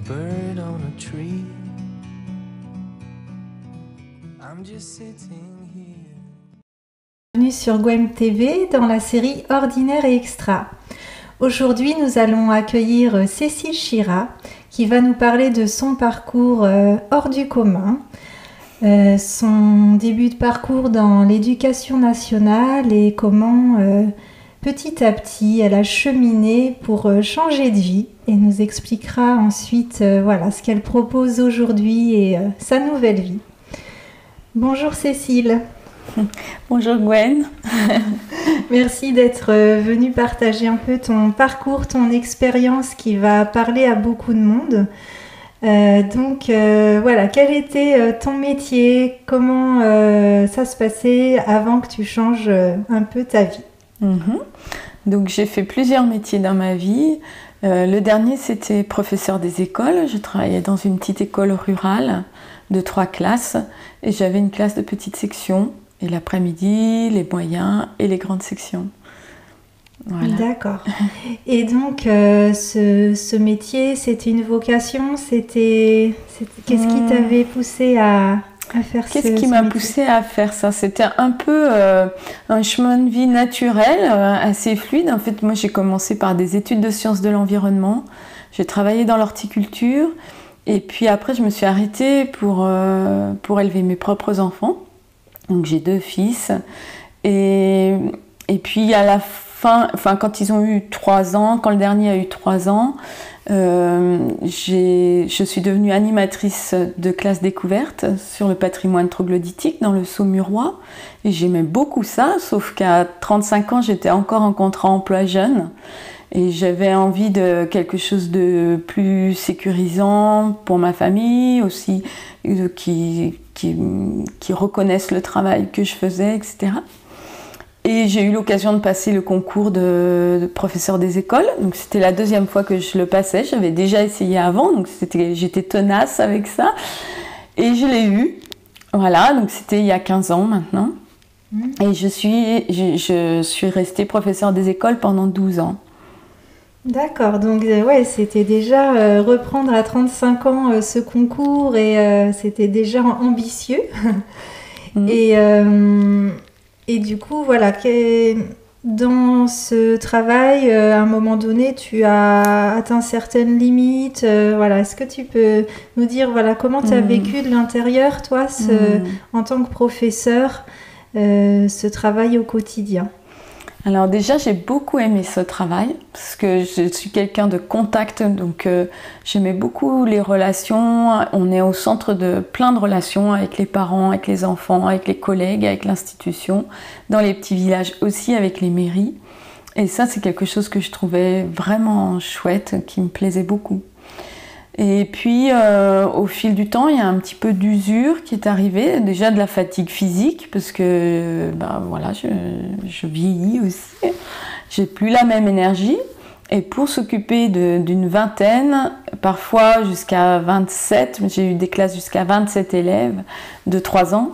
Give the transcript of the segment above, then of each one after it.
bird on a tree. I'm just sitting here. Bienvenue sur Gwen TV dans la série Ordinaire et Extra. Aujourd'hui, nous allons accueillir Cécile Chira qui va nous parler de son parcours hors du commun, son début de parcours dans l'éducation nationale et comment petit à petit elle a cheminé pour changer de vie et nous expliquera ensuite ce qu'elle propose aujourd'hui et sa nouvelle vie. Bonjour Cécile. Bonjour Gwen. Merci d'être venue partager un peu ton parcours, ton expérience qui va parler à beaucoup de monde. Quel était ton métier? Comment ça se passait avant que tu changes un peu ta vie? Donc j'ai fait plusieurs métiers dans ma vie. Le dernier c'était professeur des écoles. Je travaillais dans une petite école rurale de 3 classes et j'avais une classe de petite section. Et l'après-midi, les moyens et les grandes sections. Voilà. D'accord. Et donc, ce métier, c'était une vocation? Qu'est-ce qui t'avait poussé à faire ce métier? Qu'est-ce qui m'a poussé à faire ça? C'était un peu un chemin de vie naturel, assez fluide. En fait, moi, j'ai commencé par des études de sciences de l'environnement. J'ai travaillé dans l'horticulture. Et puis après, je me suis arrêtée pour élever mes propres enfants. Donc j'ai 2 fils et puis à la fin, quand ils ont eu 3 ans, quand le dernier a eu 3 ans, je suis devenue animatrice de classe découverte sur le patrimoine troglodytique dans le Saumurois et j'aimais beaucoup ça, sauf qu'à 35 ans j'étais encore en contrat emploi jeune et j'avais envie de quelque chose de plus sécurisant pour ma famille aussi, qui reconnaissent le travail que je faisais, etc. Et j'ai eu l'occasion de passer le concours de professeur des écoles. Donc c'était la 2e fois que je le passais. J'avais déjà essayé avant, donc j'étais tenace avec ça. Et je l'ai eu. Voilà, donc c'était il y a 15 ans maintenant. Et je suis restée professeur des écoles pendant 12 ans. D'accord, donc c'était déjà reprendre à 35 ans ce concours et c'était déjà ambitieux. Et du coup, dans ce travail, à un moment donné, tu as atteint certaines limites. Est-ce que tu peux nous dire comment tu as vécu de l'intérieur, toi, en tant que professeur, ce travail au quotidien? Alors déjà, j'ai beaucoup aimé ce travail parce que je suis quelqu'un de contact, donc j'aimais beaucoup les relations. On est au centre de plein de relations avec les parents, avec les enfants, avec les collègues, avec l'institution, dans les petits villages aussi avec les mairies. Et ça, c'est quelque chose que je trouvais vraiment chouette, qui me plaisait beaucoup. Et puis, au fil du temps, il y a un petit peu d'usure qui est arrivée, déjà de la fatigue physique, parce que je vieillis aussi, j'ai plus la même énergie. Et pour s'occuper d'une vingtaine, parfois jusqu'à 27, j'ai eu des classes jusqu'à 27 élèves de 3 ans,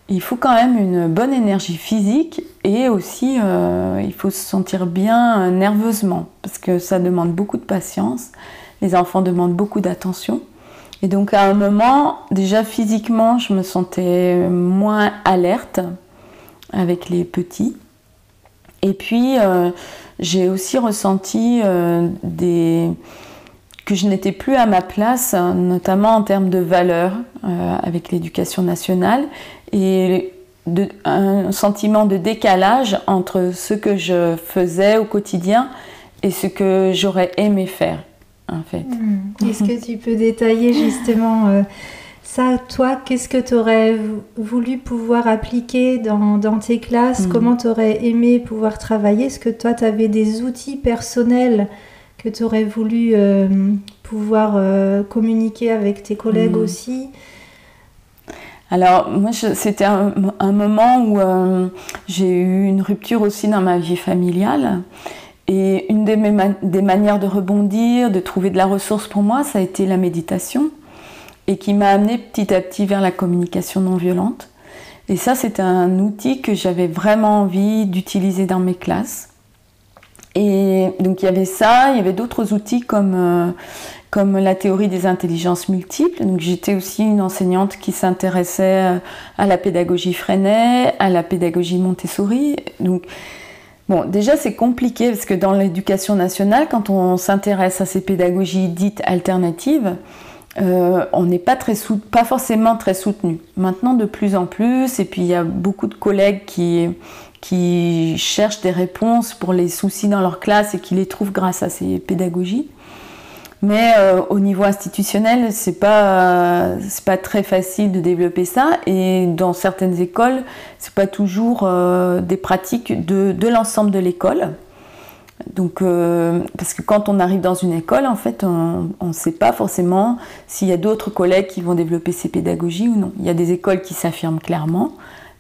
il faut quand même une bonne énergie physique et aussi il faut se sentir bien nerveusement, parce que ça demande beaucoup de patience. Les enfants demandent beaucoup d'attention. Et donc à un moment, déjà physiquement, je me sentais moins alerte avec les petits. Et puis j'ai aussi ressenti que je n'étais plus à ma place, notamment en termes de valeurs avec l'éducation nationale et un sentiment de décalage entre ce que je faisais au quotidien et ce que j'aurais aimé faire. En fait. Est-ce que tu peux détailler justement ça, toi, qu'est-ce que tu aurais voulu pouvoir appliquer dans tes classes? Comment tu aurais aimé pouvoir travailler? Est-ce que toi, tu avais des outils personnels que tu aurais voulu pouvoir communiquer avec tes collègues aussi? Alors, moi, c'était un moment où j'ai eu une rupture aussi dans ma vie familiale. Et une des manières de rebondir, de trouver de la ressource pour moi, ça a été la méditation et qui m'a amenée petit à petit vers la communication non violente. Et ça, c'était un outil que j'avais vraiment envie d'utiliser dans mes classes. Et donc il y avait ça, il y avait d'autres outils comme comme la théorie des intelligences multiples. Donc j'étais aussi une enseignante qui s'intéressait à la pédagogie Freinet, à la pédagogie Montessori. Donc bon, déjà c'est compliqué parce que dans l'éducation nationale, quand on s'intéresse à ces pédagogies dites alternatives, on n'est pas forcément très soutenu. Maintenant de plus en plus, et puis il y a beaucoup de collègues qui cherchent des réponses pour les soucis dans leur classe et qui les trouvent grâce à ces pédagogies. Mais au niveau institutionnel, c'est pas très facile de développer ça, et dans certaines écoles, c'est pas toujours des pratiques de l'ensemble de l'école. Donc, parce que quand on arrive dans une école, en fait, on ne sait pas forcément s'il y a d'autres collègues qui vont développer ces pédagogies ou non. Il y a des écoles qui s'affirment clairement.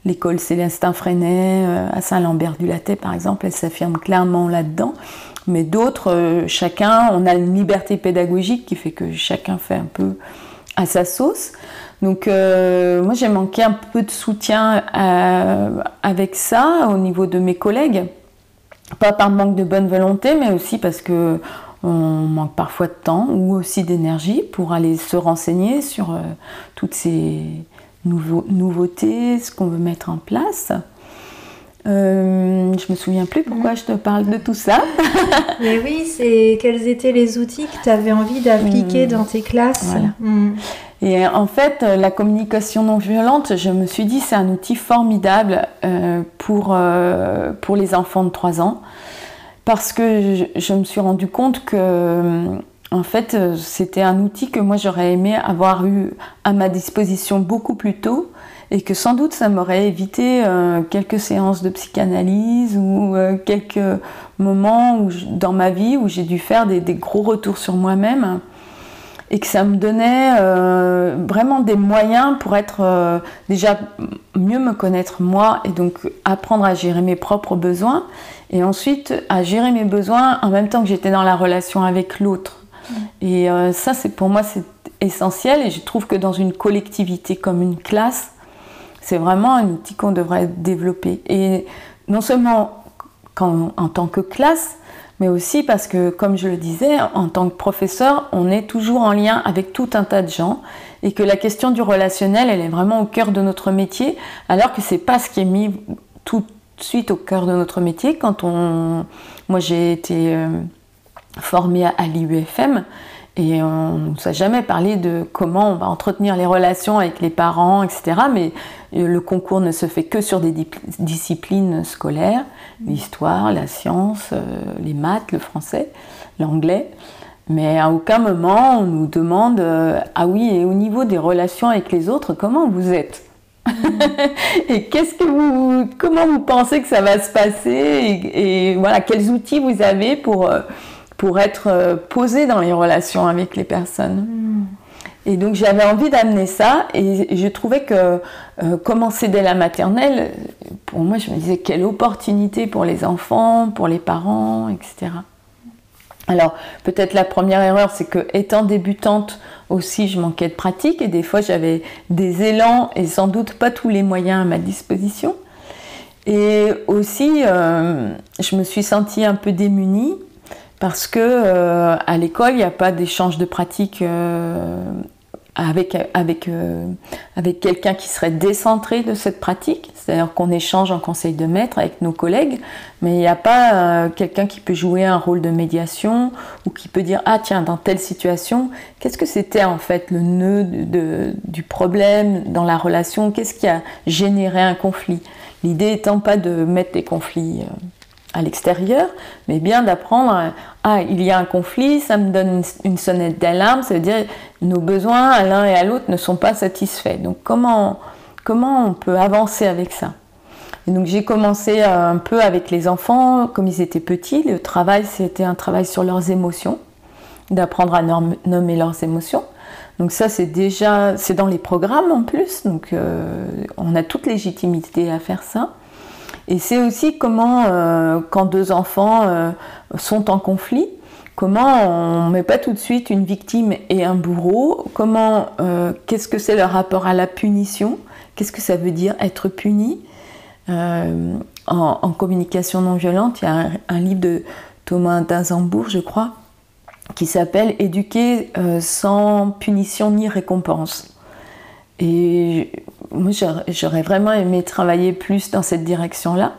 L'école Célestin Freinet à Saint-Lambert-du-Lattay, par exemple, elle s'affirme clairement là-dedans. Mais d'autres, chacun, on a une liberté pédagogique qui fait que chacun fait un peu à sa sauce. Donc moi j'ai manqué un peu de soutien avec ça au niveau de mes collègues. Pas par manque de bonne volonté, mais aussi parce que on manque parfois de temps ou aussi d'énergie pour aller se renseigner sur toutes ces nouveautés, ce qu'on veut mettre en place. Je me souviens plus pourquoi je te parle de tout ça. Mais oui, c'est quels étaient les outils que tu avais envie d'appliquer dans tes classes. Voilà. Et en fait, la communication non violente, je me suis dit, c'est un outil formidable pour les enfants de 3 ans, parce que je me suis rendu compte que en fait, c'était un outil que moi j'aurais aimé avoir eu à ma disposition beaucoup plus tôt, et que sans doute ça m'aurait évité quelques séances de psychanalyse ou quelques moments dans ma vie où j'ai dû faire des gros retours sur moi-même, et que ça me donnait vraiment des moyens pour être déjà mieux me connaître moi, et donc apprendre à gérer mes propres besoins, et ensuite à gérer mes besoins en même temps que j'étais dans la relation avec l'autre. Et ça, pour moi, c'est essentiel, et je trouve que dans une collectivité comme une classe, c'est vraiment un outil qu'on devrait développer. Et non seulement en tant que classe, mais aussi parce que, comme je le disais, en tant que professeur, on est toujours en lien avec tout un tas de gens, et que la question du relationnel, elle est vraiment au cœur de notre métier, alors que c'est pas ce qui est mis tout de suite au cœur de notre métier. Moi, j'ai été formée à l'IUFM, et on ne nous a jamais parlé de comment on va entretenir les relations avec les parents, etc. Mais le concours ne se fait que sur des disciplines scolaires, l'histoire, la science, les maths, le français, l'anglais. Mais à aucun moment on nous demande ah oui, et au niveau des relations avec les autres, comment vous êtes? Et comment vous pensez que ça va se passer, et voilà, quels outils vous avez pour être posé dans les relations avec les personnes. Et donc j'avais envie d'amener ça, et je trouvais que commencer dès la maternelle, pour moi je me disais quelle opportunité pour les enfants, pour les parents, etc. Alors peut-être la première erreur, c'est que étant débutante aussi, je manquais de pratique, et des fois j'avais des élans et sans doute pas tous les moyens à ma disposition. Et aussi je me suis sentie un peu démunie, parce que à l'école, il n'y a pas d'échange de pratique avec quelqu'un qui serait décentré de cette pratique. C'est-à-dire qu'on échange en conseil de maître avec nos collègues, mais il n'y a pas quelqu'un qui peut jouer un rôle de médiation, ou qui peut dire « Ah tiens, dans telle situation, qu'est-ce que c'était en fait le nœud du problème dans la relation? Qu'est-ce qui a généré un conflit ?» L'idée étant pas de mettre des conflits à l'extérieur, mais bien d'apprendre ah, il y a un conflit, ça me donne une sonnette d'alarme, ça veut dire nos besoins à l'un et à l'autre ne sont pas satisfaits. Donc comment on peut avancer avec ça? Et donc j'ai commencé un peu avec les enfants, comme ils étaient petits. Le travail, c'était un travail sur leurs émotions, d'apprendre à nommer leurs émotions. Donc ça, c'est dans les programmes en plus, donc on a toute légitimité à faire ça. Et c'est aussi comment, quand deux enfants sont en conflit, comment on ne met pas tout de suite une victime et un bourreau, qu'est-ce que c'est le rapport à la punition, qu'est-ce que ça veut dire être puni. En communication non violente, il y a un livre de Thomas d'Azembourg, je crois, qui s'appelle Éduquer sans punition ni récompense. Et moi, j'aurais vraiment aimé travailler plus dans cette direction-là,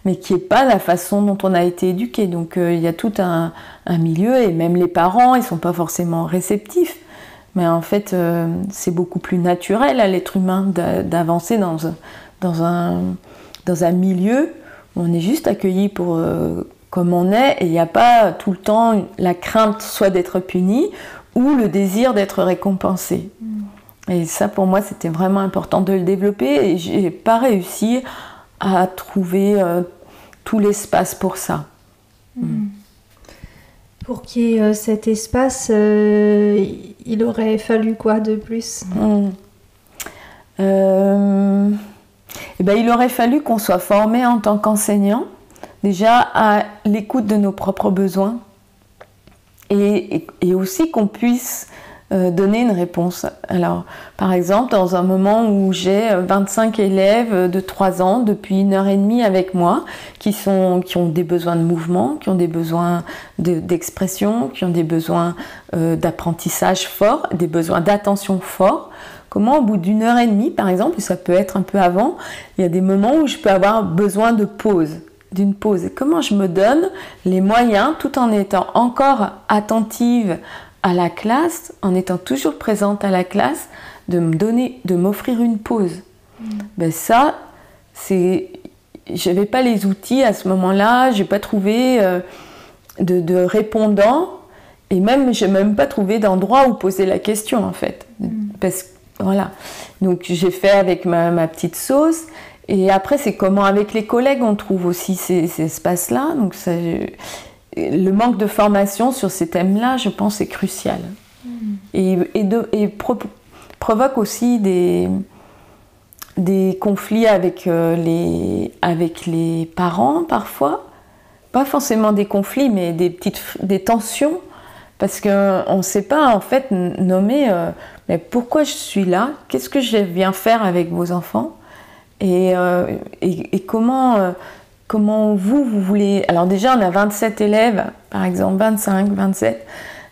mais qui n'est pas la façon dont on a été éduqué. Donc il y a tout un milieu, et même les parents, ils ne sont pas forcément réceptifs. Mais en fait, c'est beaucoup plus naturel à l'être humain d'avancer dans un milieu où on est juste accueilli pour comme on est, et il n'y a pas tout le temps la crainte soit d'être puni ou le désir d'être récompensé. Et ça, pour moi, c'était vraiment important de le développer, et je n'ai pas réussi à trouver tout l'espace pour ça. Pour qu'il y ait cet espace, il aurait fallu quoi de plus? Il aurait fallu qu'on soit formé en tant qu'enseignant, déjà à l'écoute de nos propres besoins, et aussi qu'on puisse donner une réponse. Alors, par exemple, dans un moment où j'ai 25 élèves de 3 ans depuis 1h30 avec moi, qui ont des besoins de mouvement, qui ont des besoins d'expression, qui ont des besoins d'apprentissage fort, des besoins d'attention fort, comment au bout d'1h30, par exemple, et ça peut être un peu avant, il y a des moments où je peux avoir besoin de pause, d'une pause. Et comment je me donne les moyens, tout en étant encore attentive à la classe, en étant toujours présente à la classe, de m'offrir une pause. Ça, je n'avais pas les outils à ce moment-là, je n'ai pas trouvé de répondant, et même, je n'ai même pas trouvé d'endroit où poser la question, en fait. Parce que, voilà. Donc, j'ai fait avec ma petite sauce, et après, c'est comment avec les collègues on trouve aussi ces espaces-là. Donc, ça, le manque de formation sur ces thèmes-là, je pense, est crucial. Et provoque aussi des conflits avec les parents, parfois. Pas forcément des conflits, mais des tensions. Parce qu'on ne sait pas, en fait, nommer mais pourquoi je suis là, qu'est-ce que je viens faire avec vos enfants, et comment vous voulez... Alors déjà, on a 27 élèves, par exemple, 25, 27,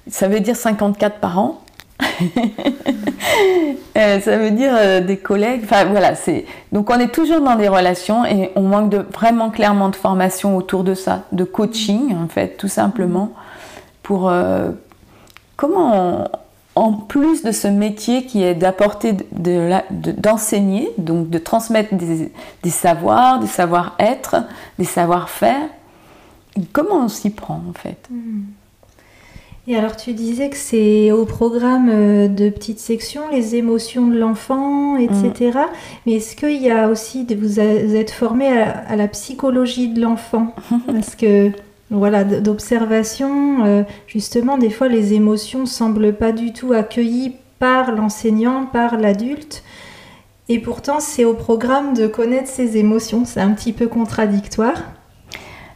ça veut dire 54 parents. Ça veut dire des collègues, enfin voilà, donc on est toujours dans des relations, et on manque vraiment clairement de formation autour de ça, de coaching, en fait, tout simplement, pour comment en plus de ce métier qui est d'apporter, d'enseigner, donc de transmettre des savoirs, des savoir-être, des savoir-faire, comment on s'y prend, en fait. Et alors, tu disais que c'est au programme de petites sections, les émotions de l'enfant, etc. Mais est-ce qu'il y a aussi, vous êtes formé à la psychologie de l'enfant? Parce que, voilà, d'observation, justement, des fois, les émotions ne semblent pas du tout accueillies par l'enseignant, par l'adulte. Et pourtant, c'est au programme de connaître ses émotions. C'est un petit peu contradictoire.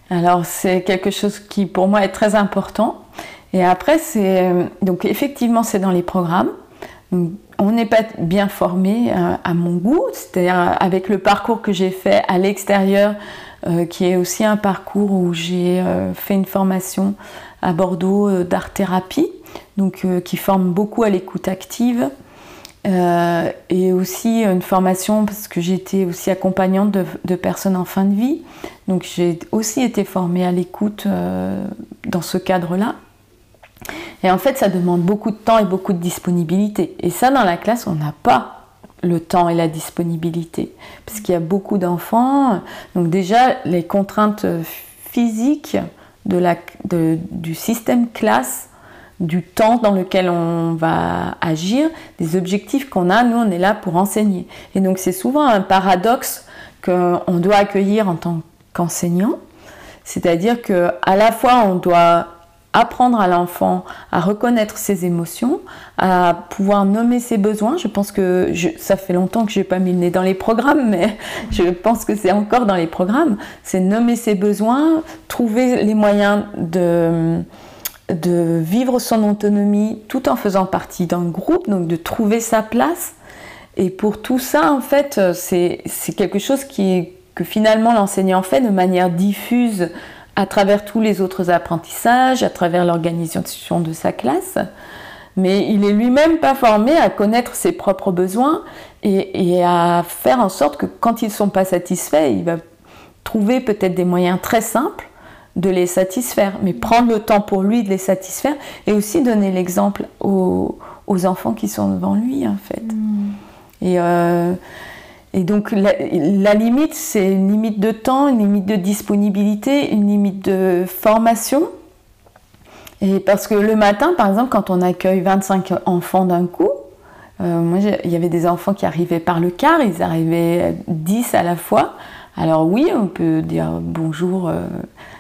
Alors, c'est quelque chose qui, pour moi, est très important. Et après, donc effectivement, c'est dans les programmes. Donc, on n'est pas bien formé à mon goût, c'est-à-dire avec le parcours que j'ai fait à l'extérieur, qui est aussi un parcours où j'ai fait une formation à Bordeaux d'art-thérapie, donc qui forme beaucoup à l'écoute active, et aussi une formation parce que j'étais aussi accompagnante de personnes en fin de vie, donc j'ai aussi été formée à l'écoute dans ce cadre-là. Et en fait, ça demande beaucoup de temps et beaucoup de disponibilité. Et ça, dans la classe, on n'a pas le temps et la disponibilité, parce qu'il y a beaucoup d'enfants. Donc déjà, les contraintes physiques du système classe, du temps dans lequel on va agir, des objectifs qu'on a, nous, on est là pour enseigner. Et donc, c'est souvent un paradoxe qu'on doit accueillir en tant qu'enseignant, c'est-à-dire qu'à la fois, on doit apprendre à l'enfant à reconnaître ses émotions, à pouvoir nommer ses besoins. Je pense que ça fait longtemps que je n'ai pas mis le nez dans les programmes, mais je pense que c'est encore dans les programmes. C'est nommer ses besoins, trouver les moyens de vivre son autonomie tout en faisant partie d'un groupe, donc de trouver sa place. Et pour tout ça, en fait, c'est quelque chose que finalement l'enseignant fait de manière diffuse à travers tous les autres apprentissages, à travers l'organisation de sa classe. Mais il est lui-même pas formé à connaître ses propres besoins et à faire en sorte que quand ils ne sont pas satisfaits, il va trouver peut-être des moyens très simples de les satisfaire, mais prendre le temps pour lui de les satisfaire et aussi donner l'exemple aux enfants qui sont devant lui, en fait. Et donc la limite, c'est une limite de temps, une limite de disponibilité, une limite de formation. Et parce que le matin, par exemple, quand on accueille 25 enfants d'un coup, moi, il y avait des enfants qui arrivaient par le quart, ils arrivaient 10 à la fois. Alors oui, on peut dire bonjour,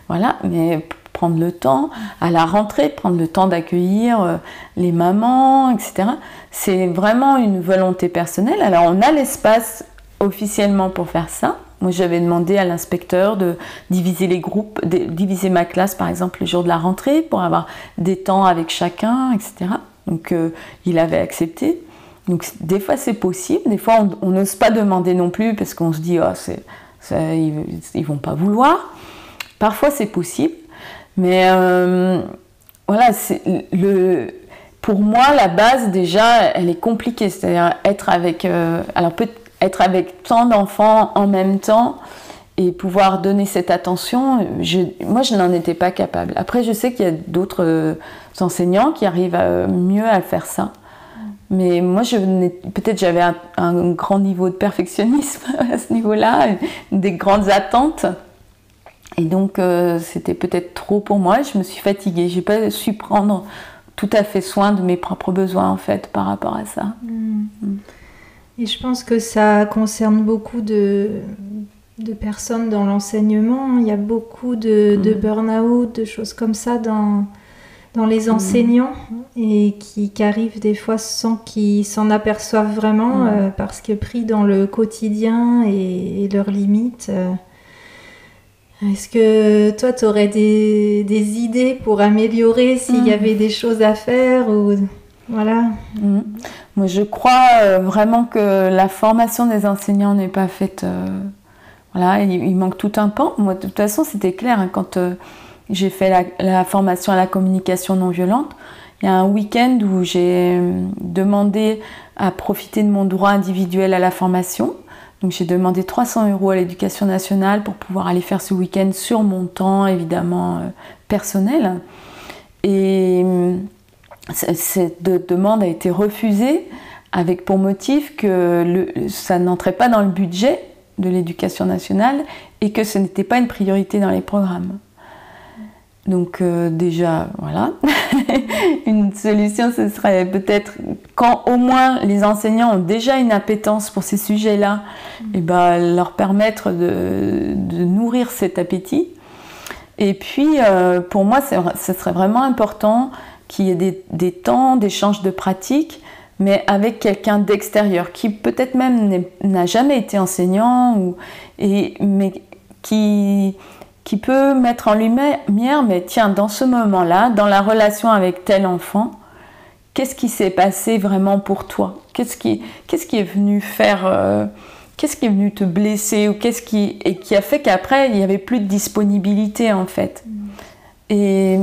voilà, mais prendre le temps, à la rentrée, prendre le temps d'accueillir les mamans, etc. C'est vraiment une volonté personnelle. Alors on a l'espace officiellement pour faire ça. Moi, j'avais demandé à l'inspecteur de diviser les groupes, de diviser ma classe, par exemple, le jour de la rentrée, pour avoir des temps avec chacun, etc. Donc, il avait accepté. Donc, des fois, c'est possible. Des fois, on n'ose pas demander non plus, parce qu'on se dit, oh, ils vont pas vouloir. Parfois, c'est possible. Mais, voilà, pour moi, la base, déjà, elle est compliquée. C'est-à-dire être avec... être avec tant d'enfants en même temps et pouvoir donner cette attention, moi je n'en étais pas capable. Après je sais qu'il y a d'autres enseignants qui arrivent mieux à faire ça. Mais moi peut-être j'avais un grand niveau de perfectionnisme à ce niveau-là, des grandes attentes. Et donc c'était peut-être trop pour moi, je me suis fatiguée. Je n'ai pas su prendre tout à fait soin de mes propres besoins en fait par rapport à ça. Et je pense que ça concerne beaucoup de personnes dans l'enseignement. Il y a beaucoup de burn-out, de choses comme ça dans les enseignants et qui arrivent des fois sans qu'ils s'en aperçoivent vraiment parce que pris dans le quotidien et leurs limites. Est-ce que toi, tu aurais des idées pour améliorer s'il y avait des choses à faire ou... Voilà. Moi, je crois vraiment que la formation des enseignants n'est pas faite. Voilà, il manque tout un pan. Moi, de toute façon, c'était clair hein, quand j'ai fait la formation à la communication non violente. Il y a un week-end où j'ai demandé à profiter de mon droit individuel à la formation. Donc, j'ai demandé 300 € à l'Éducation nationale pour pouvoir aller faire ce week-end sur mon temps, évidemment, personnel. Et cette demande a été refusée avec pour motif que ça n'entrait pas dans le budget de l'Éducation nationale et que ce n'était pas une priorité dans les programmes. Donc déjà, voilà. Une solution, ce serait peut-être quand au moins les enseignants ont déjà une appétence pour ces sujets-là, et ben, leur permettre de nourrir cet appétit. Et puis, pour moi, ce serait vraiment important qu'il y ait des temps d'échange de pratiques, mais avec quelqu'un d'extérieur, qui peut-être même n'a jamais été enseignant, mais qui peut mettre en lumière, mais tiens, dans ce moment-là, dans la relation avec tel enfant, qu'est-ce qui s'est passé vraiment pour toi? Qu'est-ce qui est venu faire... qu'est-ce qui est venu te blesser ou et qui a fait qu'après, il n'y avait plus de disponibilité, en fait. Et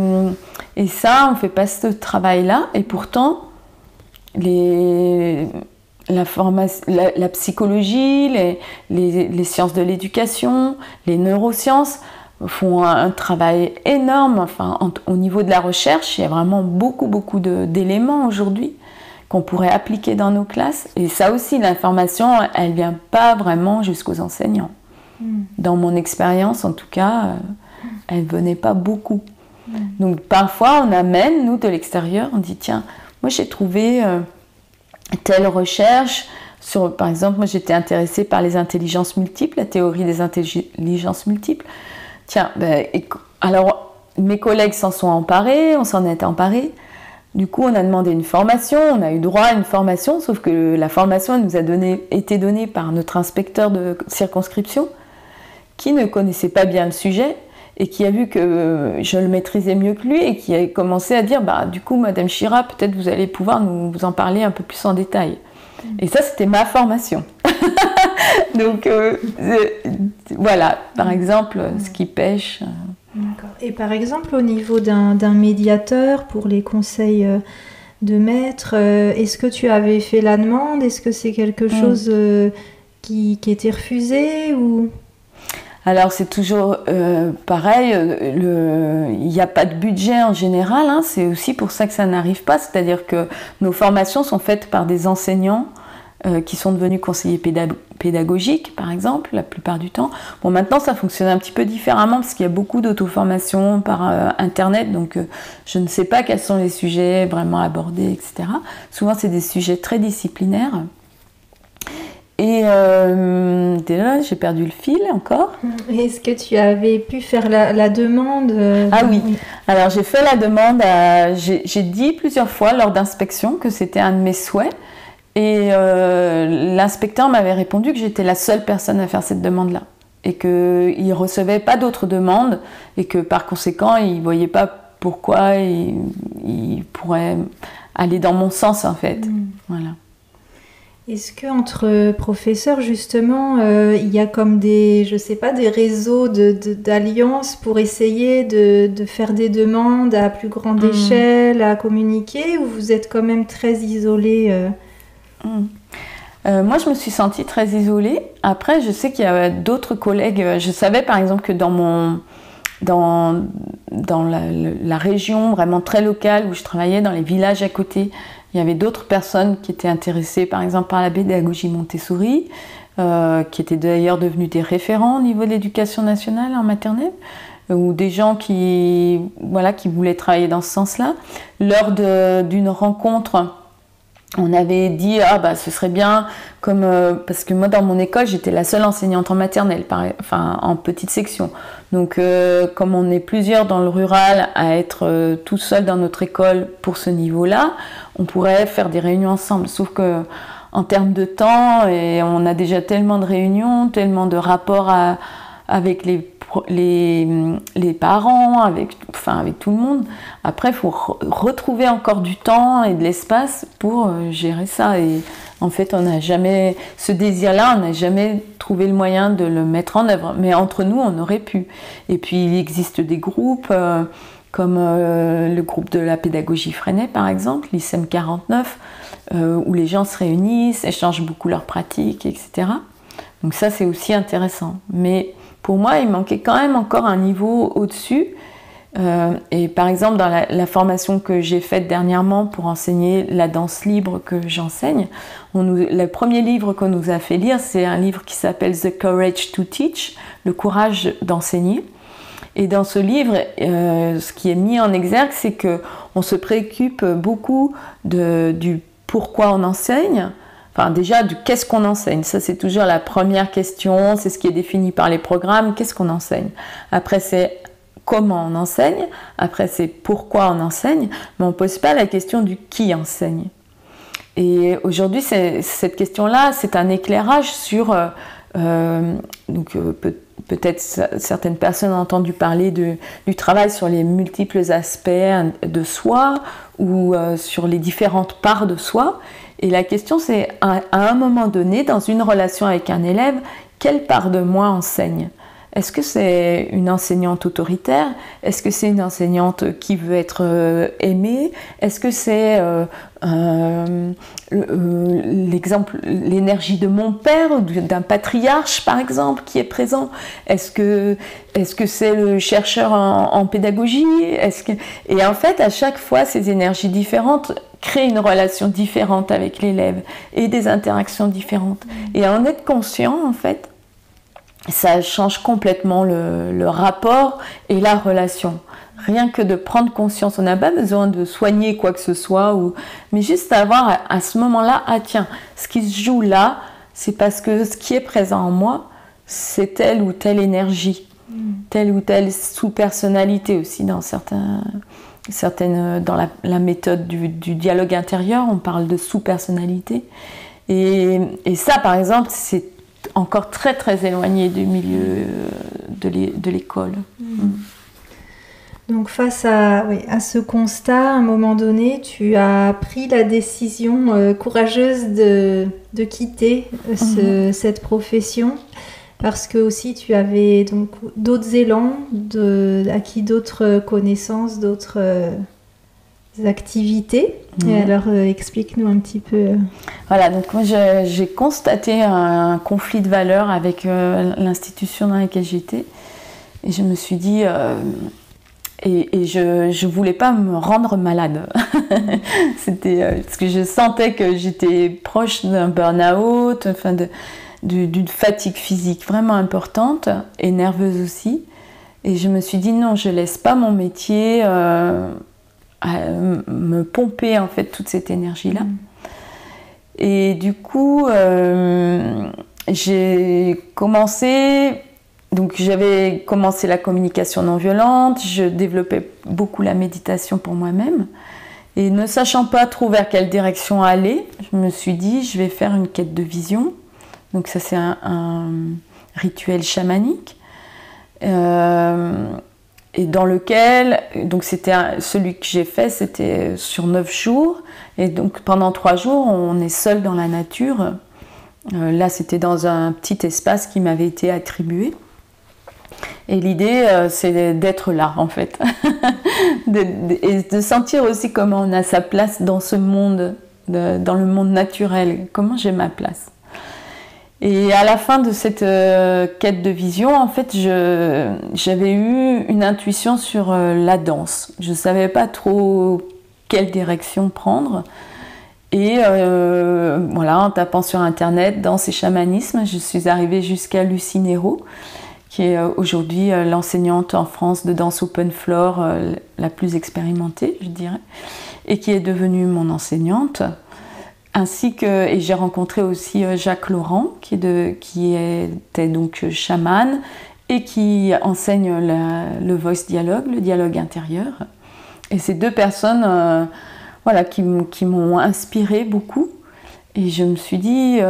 ça, on ne fait pas ce travail-là. Et pourtant, la psychologie, les sciences de l'éducation, les neurosciences font un travail énorme. Enfin, au niveau de la recherche, il y a vraiment beaucoup d'éléments aujourd'hui qu'on pourrait appliquer dans nos classes. Et ça aussi, l'information, elle ne vient pas vraiment jusqu'aux enseignants. Dans mon expérience, en tout cas, elle ne venait pas beaucoup. Donc parfois, on amène, nous, de l'extérieur, on dit, tiens, moi j'ai trouvé telle recherche sur, par exemple, moi j'étais intéressée par les intelligences multiples, la théorie des intelligences multiples. Tiens, alors mes collègues s'en sont emparés, on s'en est emparés. Du coup, on a demandé une formation, on a eu droit à une formation, sauf que la formation elle nous a été donnée par notre inspecteur de circonscription, qui ne connaissait pas bien le sujet et qui a vu que je le maîtrisais mieux que lui et qui a commencé à dire du coup, Madame Chira, peut-être vous allez pouvoir nous en parler un peu plus en détail. Et ça, c'était ma formation. Donc, voilà, par exemple, ce qui pêche. D'accord. Et par exemple, au niveau d'un médiateur pour les conseils de maître, est-ce que tu avais fait la demande? Est-ce que c'est quelque chose qui était refusé ou... Alors c'est toujours pareil, il n'y a pas de budget en général, hein, c'est aussi pour ça que ça n'arrive pas, c'est-à-dire que nos formations sont faites par des enseignants qui sont devenus conseillers pédagogiques, par exemple, la plupart du temps. Bon, maintenant ça fonctionne un petit peu différemment parce qu'il y a beaucoup d'auto-formation par Internet, donc je ne sais pas quels sont les sujets vraiment abordés, etc. Souvent c'est des sujets très disciplinaires. Et déjà, j'ai perdu le fil encore. Est-ce que tu avais pu faire la demande Ah oui, alors j'ai fait la demande, j'ai dit plusieurs fois lors d'inspection que c'était un de mes souhaits. Et l'inspecteur m'avait répondu que j'étais la seule personne à faire cette demande-là. Et qu'il ne recevait pas d'autres demandes et que par conséquent, il ne voyait pas pourquoi il pourrait aller dans mon sens en fait. Voilà. Est-ce qu'entre professeurs, justement, il y a comme des réseaux d'alliances pour essayer de faire des demandes à plus grande échelle, à communiquer, ou vous êtes quand même très isolés Moi, je me suis sentie très isolée. Après, je sais qu'il y a d'autres collègues. Je savais, par exemple, que dans la région vraiment très locale où je travaillais, dans les villages à côté, il y avait d'autres personnes qui étaient intéressées, par exemple, par la pédagogie Montessori, qui étaient d'ailleurs devenus des référents au niveau de l'éducation nationale en maternelle, ou des gens qui voulaient travailler dans ce sens-là. Lors d'une rencontre, on avait dit ce serait bien parce que moi dans mon école j'étais la seule enseignante en maternelle, en petite section. Donc comme on est plusieurs dans le rural à être tout seul dans notre école pour ce niveau-là, on pourrait faire des réunions ensemble. Sauf que en termes de temps, et on a déjà tellement de réunions, tellement de rapports avec les parents, avec tout le monde. Après, il faut retrouver encore du temps et de l'espace pour gérer ça. Et en fait, ce désir-là, on n'a jamais trouvé le moyen de le mettre en œuvre. Mais entre nous, on aurait pu. Et puis, il existe des groupes comme le groupe de la pédagogie Freinet, par exemple, l'ICEM 49, où les gens se réunissent, échangent beaucoup leurs pratiques, etc. Donc ça, c'est aussi intéressant. Mais pour moi, il manquait quand même encore un niveau au-dessus. Et par exemple, dans la formation que j'ai faite dernièrement pour enseigner la danse libre que j'enseigne, le premier livre qu'on nous a fait lire, c'est un livre qui s'appelle The Courage to Teach, le courage d'enseigner. Et dans ce livre, ce qui est mis en exergue, c'est qu'on se préoccupe beaucoup du pourquoi on enseigne. Enfin, déjà, du qu'est-ce qu'on enseigne. Ça, c'est toujours la première question. C'est ce qui est défini par les programmes. Qu'est-ce qu'on enseigne? Après, c'est comment on enseigne. Après, c'est pourquoi on enseigne. Mais on ne pose pas la question du qui enseigne. Et aujourd'hui, cette question-là, c'est un éclairage sur... peut-être certaines personnes ont entendu parler du travail sur les multiples aspects de soi ou sur les différentes parts de soi. Et la question, c'est à un moment donné, dans une relation avec un élève, quelle part de moi enseigne? Est-ce que c'est une enseignante autoritaire? Est-ce que c'est une enseignante qui veut être aimée? Est-ce que c'est l'énergie de mon père, d'un patriarche par exemple, qui est présent? Est-ce que c'est le chercheur en pédagogie? Et en fait, à chaque fois, ces énergies différentes créent une relation différente avec l'élève et des interactions différentes. Et en être conscient, en fait, ça change complètement le rapport et la relation. Rien que de prendre conscience, on n'a pas besoin de soigner quoi que ce soit, mais juste avoir à ce moment-là, tiens, ce qui se joue là, c'est parce que ce qui est présent en moi, c'est telle ou telle énergie, telle ou telle sous-personnalité aussi dans dans la méthode du dialogue intérieur, on parle de sous-personnalité. Et ça, par exemple, c'est encore très très éloigné du milieu de l'école. Donc face à ce constat, à un moment donné, tu as pris la décision courageuse de quitter cette profession. parce que aussi tu avais donc d'autres élans, acquis d'autres connaissances, d'autres activités. Et alors explique-nous un petit peu. Voilà, donc moi j'ai constaté un conflit de valeurs avec l'institution dans laquelle j'étais. Et je me suis dit, et je voulais pas me rendre malade. C'était parce que je sentais que j'étais proche d'un burn-out, enfin d'une fatigue physique vraiment importante et nerveuse aussi. Et je me suis dit non, je laisse pas mon métier me pomper en fait toute cette énergie-là. Et du coup, j'ai commencé. Donc j'avais commencé la communication non violente, je développais beaucoup la méditation pour moi-même. Et ne sachant pas trop vers quelle direction aller, je me suis dit je vais faire une quête de vision. Donc ça c'est un rituel chamanique. Et dans lequel, donc c'était celui que j'ai fait, c'était sur 9 jours. Et donc pendant 3 jours, on est seul dans la nature. Là c'était dans un petit espace qui m'avait été attribué. Et l'idée, c'est d'être là, en fait. Et de sentir aussi comment on a sa place dans ce monde, dans le monde naturel. Comment j'ai ma place. Et à la fin de cette quête de vision, en fait, j'avais eu une intuition sur la danse. Je ne savais pas trop quelle direction prendre. Et voilà, en tapant sur Internet, danse et chamanisme, je suis arrivée jusqu'à Lucie Néraud, qui est aujourd'hui l'enseignante en France de danse open floor la plus expérimentée, je dirais, et qui est devenue mon enseignante. Ainsi que, et j'ai rencontré aussi Jacques Laurent, qui était donc chaman et qui enseigne le voice dialogue, le dialogue intérieur. Et ces deux personnes voilà, qui m'ont inspirée beaucoup. Et je me suis dit,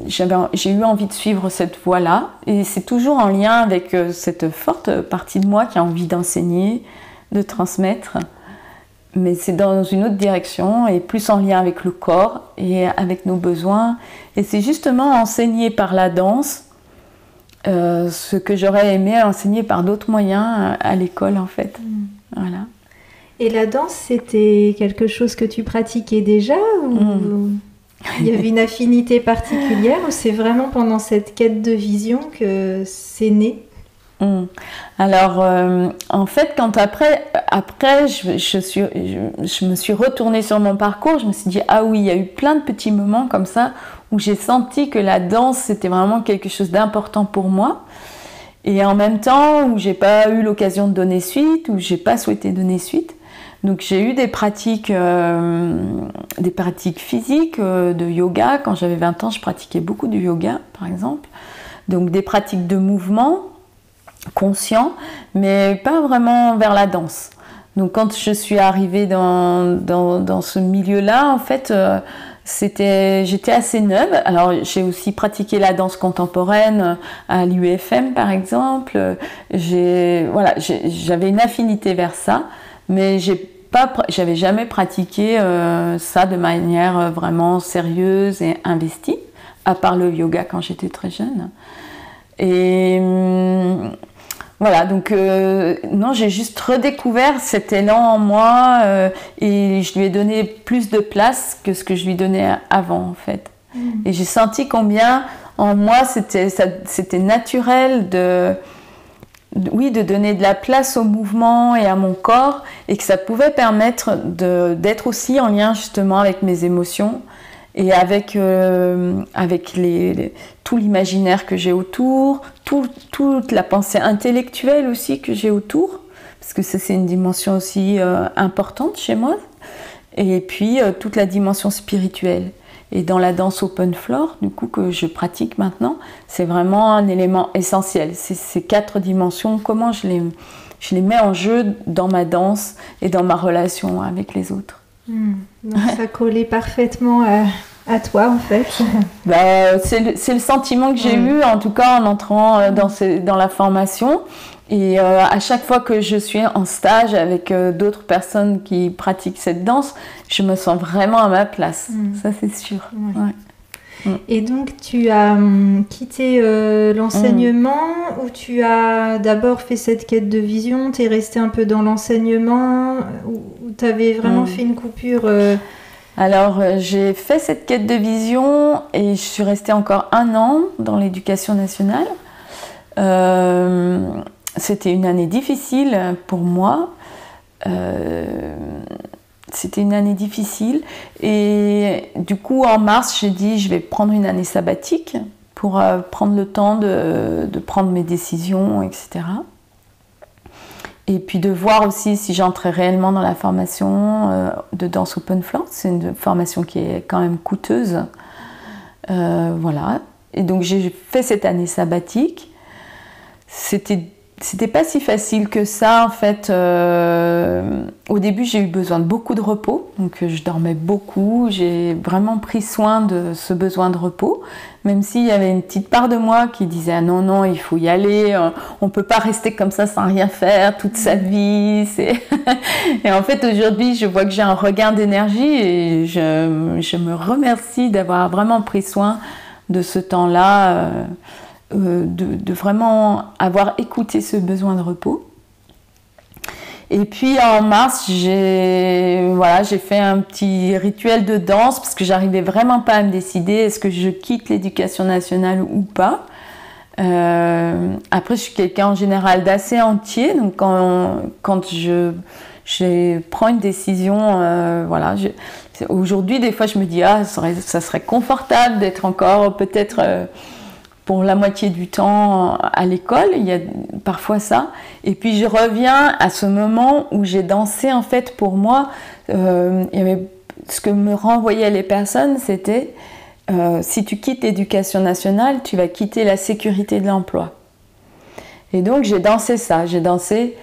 j'ai eu envie de suivre cette voie-là. Et c'est toujours en lien avec cette forte partie de moi qui a envie d'enseigner, de transmettre. Mais c'est dans une autre direction et plus en lien avec le corps et avec nos besoins. Et c'est justement enseigner par la danse ce que j'aurais aimé enseigner par d'autres moyens à l'école en fait. Voilà. Et la danse, c'était quelque chose que tu pratiquais déjà ou il y avait une affinité particulière ou c'est vraiment pendant cette quête de vision que c'est né? Alors, en fait, quand après je me suis retournée sur mon parcours, je me suis dit, ah oui, il y a eu plein de petits moments comme ça où j'ai senti que la danse, c'était vraiment quelque chose d'important pour moi. Et en même temps, où j'ai pas eu l'occasion de donner suite, où j'ai pas souhaité donner suite. Donc j'ai eu des pratiques physiques, de yoga. Quand j'avais 20 ans, je pratiquais beaucoup du yoga, par exemple. Donc des pratiques de mouvement conscient, mais pas vraiment vers la danse. Donc quand je suis arrivée dans ce milieu-là, en fait, j'étais assez neuve. Alors j'ai aussi pratiqué la danse contemporaine à l'UFM, par exemple. J'avais une affinité vers ça. Mais j'avais jamais pratiqué ça de manière vraiment sérieuse et investie, à part le yoga quand j'étais très jeune. Et voilà, donc non, j'ai juste redécouvert cet élan en moi et je lui ai donné plus de place que ce que je lui donnais avant en fait. Et j'ai senti combien en moi c'était naturel de donner de la place au mouvement et à mon corps et que ça pouvait permettre d'être aussi en lien justement avec mes émotions et avec tout l'imaginaire que j'ai autour, toute la pensée intellectuelle aussi que j'ai autour, parce que ça c'est une dimension aussi importante chez moi, et puis toute la dimension spirituelle. Et dans la danse open floor, du coup, que je pratique maintenant, c'est vraiment un élément essentiel. Ces 4 dimensions, comment je les mets en jeu dans ma danse et dans ma relation avec les autres. Donc ça collait parfaitement à toi, en fait. C'est le sentiment que j'ai eu, en tout cas, en entrant dans la formation. Et à chaque fois que je suis en stage avec d'autres personnes qui pratiquent cette danse, je me sens vraiment à ma place. Ça, c'est sûr. Ouais. Et donc, tu as quitté l'enseignement ou tu as d'abord fait cette quête de vision, tu es resté un peu dans l'enseignement ou tu avais vraiment fait une coupure Alors, j'ai fait cette quête de vision et je suis restée encore 1 an dans l'éducation nationale. C'était une année difficile pour moi. C'était une année difficile et du coup en mars j'ai dit je vais prendre une année sabbatique pour prendre le temps de prendre mes décisions, etc. Et puis de voir aussi si j'entrais réellement dans la formation de danse open floor. C'est une formation qui est quand même coûteuse. Voilà. Et donc j'ai fait cette année sabbatique. C'était pas si facile que ça en fait. Au début j'ai eu besoin de beaucoup de repos, donc je dormais beaucoup, j'ai vraiment pris soin de ce besoin de repos, même s'il y avait une petite part de moi qui disait ah non, il faut y aller, on peut pas rester comme ça sans rien faire toute sa vie. Et en fait aujourd'hui je vois que j'ai un regain d'énergie et je me remercie d'avoir vraiment pris soin de ce temps-là. De vraiment avoir écouté ce besoin de repos. Et puis en mars, j'ai fait un petit rituel de danse parce que j'arrivais vraiment pas à me décider est-ce que je quitte l'éducation nationale ou pas. Après, je suis quelqu'un en général d'assez entier, donc quand je prends une décision, aujourd'hui, des fois, je me dis ça serait confortable d'être encore peut-être pour la moitié du temps à l'école, il y a parfois ça. Et puis je reviens à ce moment où j'ai dansé, en fait, pour moi, il y avait, ce que me renvoyaient les personnes, c'était si tu quittes l'éducation nationale, tu vas quitter la sécurité de l'emploi. Et donc j'ai dansé ça, j'ai dansé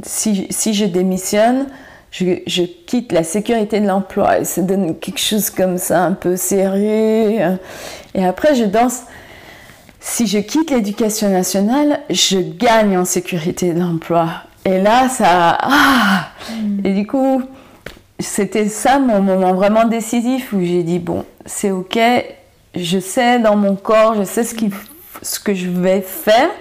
si je démissionne, je quitte la sécurité de l'emploi. Et ça donne quelque chose comme ça, un peu serré. Et après je danse. Si je quitte l'éducation nationale, je gagne en sécurité de l'emploi. Et là, ça... Et du coup, c'était ça mon moment vraiment décisif où j'ai dit, bon, c'est ok, je sais dans mon corps, je sais ce que je vais faire.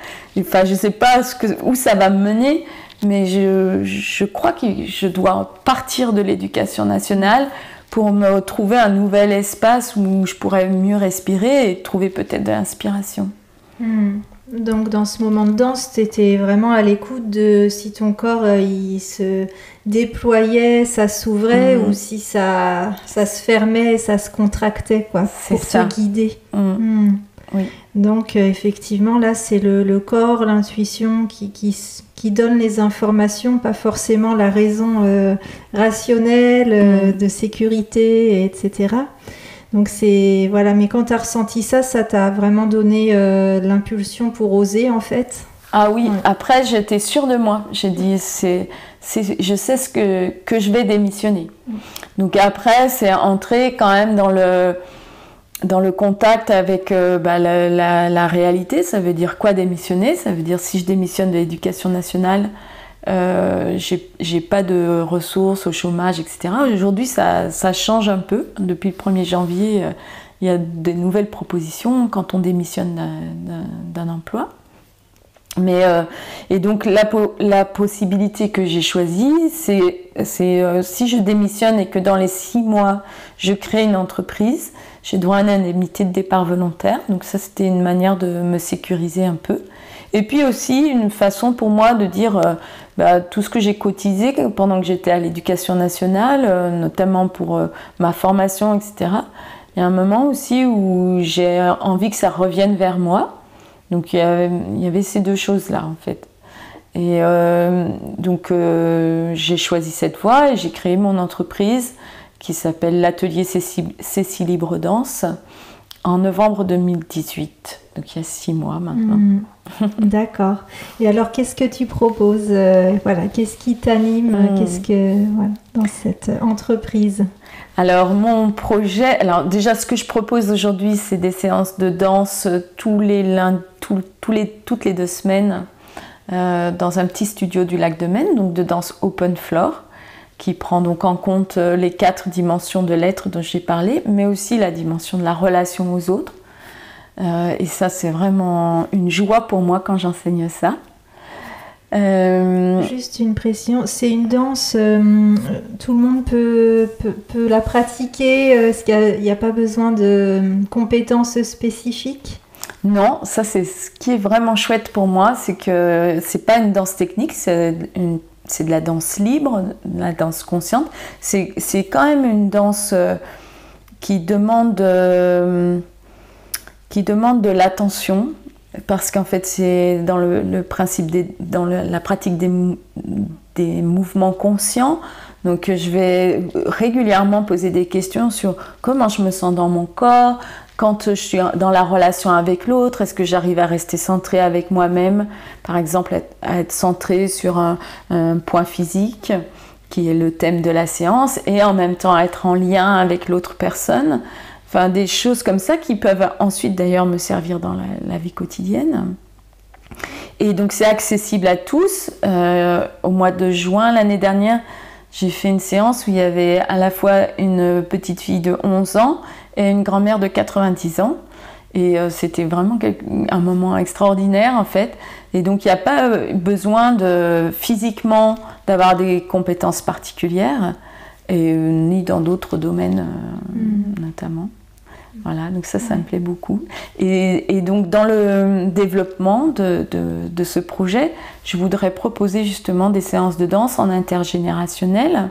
Enfin, je ne sais pas où ça va me mener, mais je crois que je dois partir de l'éducation nationale pour me trouver un nouvel espace où je pourrais mieux respirer et trouver peut-être de l'inspiration. Donc dans ce moment de danse, tu étais vraiment à l'écoute de si ton corps il se déployait, ça s'ouvrait ou si ça se fermait, ça se contractait quoi, pour te guider. Oui. Donc effectivement là c'est le corps, l'intuition qui donne les informations, pas forcément la raison rationnelle de sécurité, etc. Donc c'est voilà, mais quand tu as ressenti ça t'a vraiment donné l'impulsion pour oser en fait. Ah oui, après j'étais sûre de moi. J'ai dit je sais que je vais démissionner. Donc après c'est entrer quand même dans le contact avec la réalité. Ça veut dire quoi démissionner? Ça veut dire si je démissionne de l'éducation nationale, j'ai pas de ressources au chômage, etc. Aujourd'hui, ça change un peu. Depuis le 1er janvier, il y a des nouvelles propositions quand on démissionne d'un emploi. Et donc, la possibilité que j'ai choisie, c'est si je démissionne et que dans les 6 mois, je crée une entreprise, j'ai droit à une indemnité de départ volontaire. Donc ça, c'était une manière de me sécuriser un peu. Et puis aussi, une façon pour moi de dire tout ce que j'ai cotisé pendant que j'étais à l'éducation nationale, notamment pour ma formation, etc. Il y a un moment aussi où j'ai envie que ça revienne vers moi. Donc il y avait ces 2 choses-là, en fait. Et donc j'ai choisi cette voie et j'ai créé mon entreprise qui s'appelle l'Atelier Cécile Libre Danse en novembre 2018. Donc il y a 6 mois maintenant. D'accord. Et alors qu'est-ce que tu proposes qu'est-ce qui t'anime dans cette entreprise? Alors mon projet, déjà ce que je propose aujourd'hui, c'est des séances de danse toutes les 2 semaines dans un petit studio du Lac de Maine, donc de danse open floor. qui prend donc en compte les 4 dimensions de l'être dont j'ai parlé, mais aussi la dimension de la relation aux autres. Et ça, c'est vraiment une joie pour moi quand j'enseigne ça. Juste une précision, c'est une danse, tout le monde peut la pratiquer, est-ce qu'il n'y a pas besoin de compétences spécifiques? Non, ça c'est ce qui est vraiment chouette pour moi, c'est que c'est pas une danse technique, c'est de la danse libre, de la danse consciente. C'est quand même une danse qui demande de l'attention, parce qu'en fait c'est dans le principe dans la pratique des mouvements conscients. Donc je vais régulièrement poser des questions sur comment je me sens dans mon corps, quand je suis dans la relation avec l'autre, est-ce que j'arrive à rester centrée avec moi-même, par exemple à être centrée sur un point physique qui est le thème de la séance, et en même temps être en lien avec l'autre personne. Enfin, des choses comme ça qui peuvent ensuite d'ailleurs me servir dans la vie quotidienne. Et donc c'est accessible à tous. Au mois de juin l'année dernière, j'ai fait une séance où il y avait à la fois une petite fille de 11 ans et une grand-mère de 90 ans. Et c'était vraiment un moment extraordinaire en fait. Et donc il n'y a pas besoin physiquement d'avoir des compétences particulières, ni dans d'autres domaines notamment. Voilà, donc ça me plaît beaucoup. Et donc dans le développement de ce projet, je voudrais proposer justement des séances de danse en intergénérationnel.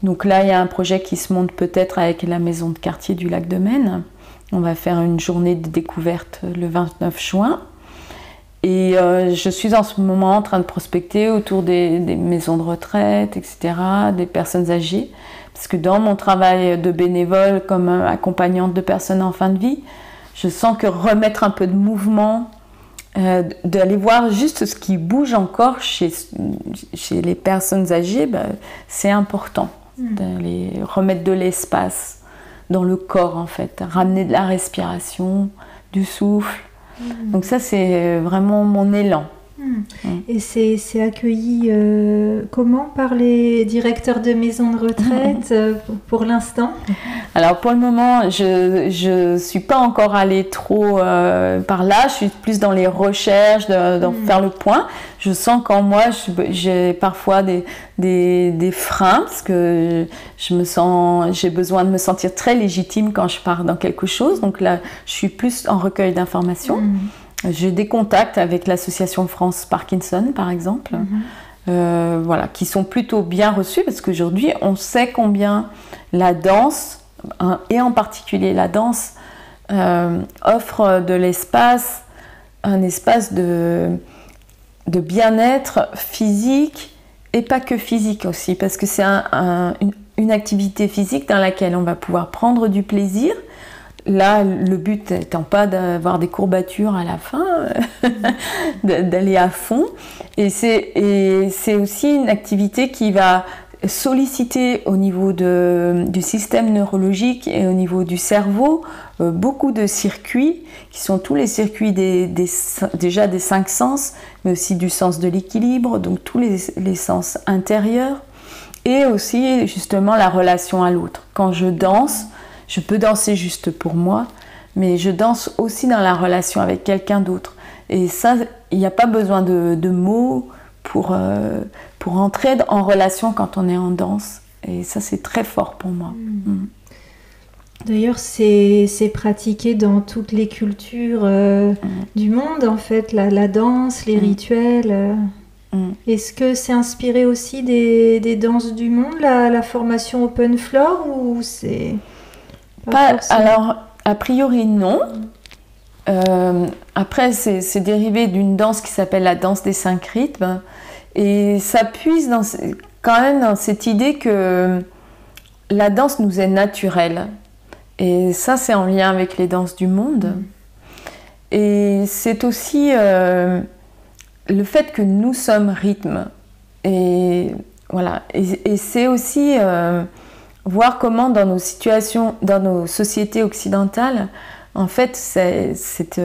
Donc là, il y a un projet qui se monte peut-être avec la maison de quartier du Lac de Maine. On va faire une journée de découverte le 29 juin. Et je suis en ce moment en train de prospecter autour des maisons de retraite, etc., des personnes âgées. Parce que dans mon travail de bénévole comme accompagnante de personnes en fin de vie, je sens que remettre un peu de mouvement, d'aller voir juste ce qui bouge encore chez les personnes âgées, c'est important. D'aller remettre de l'espace dans le corps en fait, ramener de la respiration, du souffle. Donc ça c'est vraiment mon élan. Et c'est accueilli comment par les directeurs de maisons de retraite pour l'instant? Alors pour le moment, je suis pas encore allée trop par là, je suis plus dans les recherches, d'en faire le point. Je sens qu'en moi, j'ai parfois des freins, parce que j'ai besoin de me sentir très légitime quand je pars dans quelque chose. Donc là, je suis plus en recueil d'informations. J'ai des contacts avec l'association France Parkinson, par exemple, voilà, qui sont plutôt bien reçus, parce qu'aujourd'hui, on sait combien la danse, et en particulier la danse, offre de l'espace, un espace de bien-être physique, et pas que physique aussi, parce que c'est une activité physique dans laquelle on va pouvoir prendre du plaisir. Là, le but n'étant pas d'avoir des courbatures à la fin, d'aller à fond. Et c'est aussi une activité qui va solliciter au niveau du système neurologique et au niveau du cerveau beaucoup de circuits, qui sont tous les circuits déjà des 5 sens, mais aussi du sens de l'équilibre, donc tous les sens intérieurs, et aussi justement la relation à l'autre. Quand je danse, je peux danser juste pour moi, mais je danse aussi dans la relation avec quelqu'un d'autre. Et ça, il n'y a pas besoin de mots pour entrer en relation quand on est en danse. Et ça, c'est très fort pour moi. D'ailleurs, c'est pratiqué dans toutes les cultures du monde, en fait, la danse, les rituels. Est-ce que c'est inspiré aussi des danses du monde, la formation Open Floor, ou c'est... Alors, a priori, non. Après, c'est dérivé d'une danse qui s'appelle la danse des 5 rythmes. Et ça puise quand même dans cette idée que la danse nous est naturelle. Et ça, c'est en lien avec les danses du monde. Et c'est aussi le fait que nous sommes rythme. Et voilà. Et c'est aussi... voir comment dans nos situations, dans nos sociétés occidentales, en fait, cette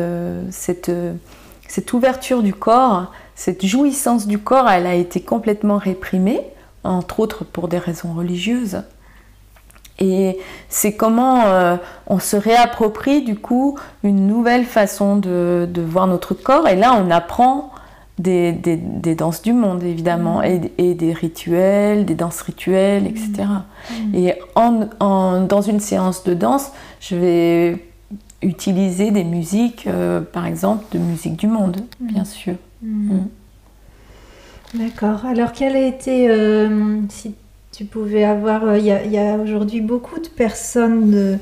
ouverture du corps, cette jouissance du corps, elle a été complètement réprimée entre autres pour des raisons religieuses. Et c'est comment on se réapproprie du coup une nouvelle façon de voir notre corps. Et là, on apprend des danses du monde, évidemment, et des rituels, des danses rituelles, etc. Et dans une séance de danse, je vais utiliser des musiques, par exemple, de musique du monde, bien sûr. D'accord. Alors, quel a été, si tu pouvais avoir, il y a aujourd'hui beaucoup de personnes,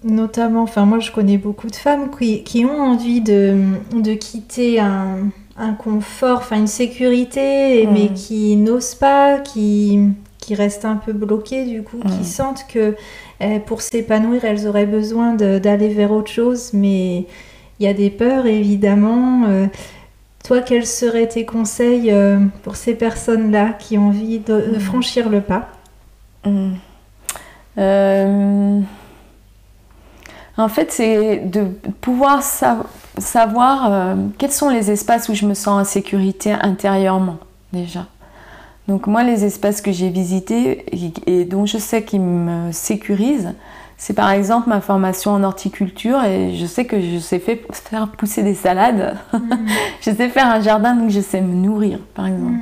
notamment, enfin moi je connais beaucoup de femmes qui ont envie de quitter un confort, enfin une sécurité, mais qui n'osent pas, qui restent un peu bloquées du coup, qui sentent que pour s'épanouir, elles auraient besoin d'aller vers autre chose, mais il y a des peurs évidemment. Toi, quels seraient tes conseils pour ces personnes-là qui ont envie de franchir le pas? En fait, c'est de pouvoir savoir quels sont les espaces où je me sens en sécurité intérieurement, déjà. Donc moi, les espaces que j'ai visités et dont je sais qu'ils me sécurisent, c'est par exemple ma formation en horticulture, et je sais que je sais faire pousser des salades, je sais faire un jardin, donc je sais me nourrir, par exemple.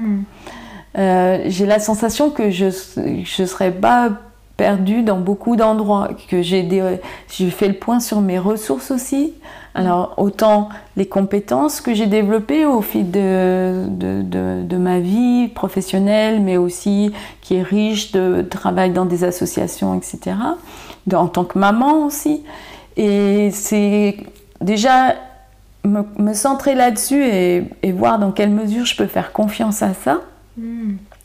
J'ai la sensation que je ne serais pas perdue dans beaucoup d'endroits, que j'ai fait le point sur mes ressources aussi. Alors, autant les compétences que j'ai développées au fil de ma vie professionnelle, mais aussi qui est riche de travail dans des associations, etc., en tant que maman aussi. Et c'est déjà me centrer là-dessus et voir dans quelle mesure je peux faire confiance à ça,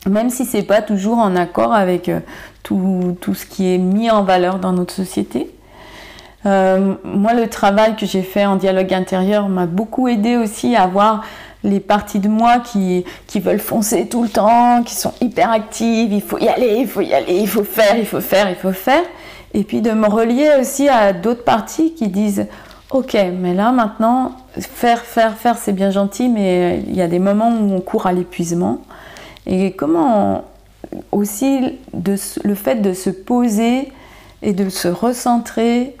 même si c'est pas toujours en accord avec tout ce qui est mis en valeur dans notre société. Moi, le travail que j'ai fait en dialogue intérieur m'a beaucoup aidé aussi à voir les parties de moi qui veulent foncer tout le temps, qui sont hyper actives, il faut y aller, il faut y aller, il faut faire, il faut faire, il faut faire. Et puis de me relier aussi à d'autres parties qui disent « Ok, mais là maintenant, faire, c'est bien gentil, mais il y a des moments où on court à l'épuisement. » Et comment aussi le fait de se poser et de se recentrer.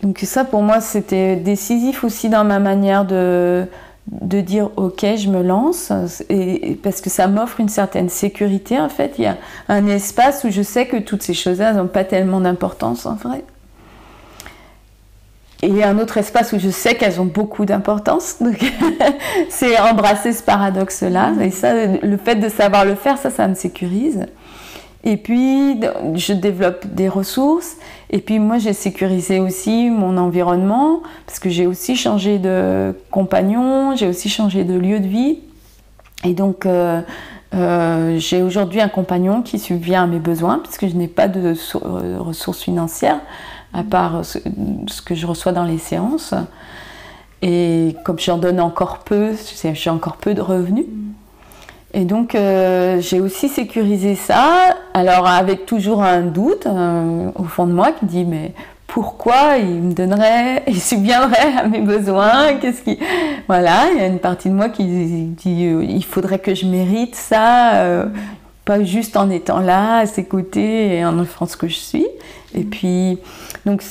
Donc ça, pour moi, c'était décisif aussi dans ma manière de dire « Ok, je me lance », et parce que ça m'offre une certaine sécurité, en fait. Il y a un espace où je sais que toutes ces choses-là n'ont pas tellement d'importance, en vrai. Et il y a un autre espace où je sais qu'elles ont beaucoup d'importance. Donc c'est embrasser ce paradoxe-là. Et ça, le fait de savoir le faire, ça me sécurise. Et puis, je développe des ressources. Et puis, moi, j'ai sécurisé aussi mon environnement, parce que j'ai aussi changé de compagnon, j'ai aussi changé de lieu de vie. Et donc, j'ai aujourd'hui un compagnon qui subvient à mes besoins, puisque je n'ai pas de ressources financières, à part ce que je reçois dans les séances. Et comme j'en donne encore peu, j'ai encore peu de revenus. Et donc, j'ai aussi sécurisé ça, alors avec toujours un doute au fond de moi qui dit « Mais pourquoi il subviendrait à mes besoins ? Voilà, il y a une partie de moi qui dit « Il faudrait que je mérite ça, pas juste en étant là, à ses côtés et en offrant ce que je suis. » Et puis, donc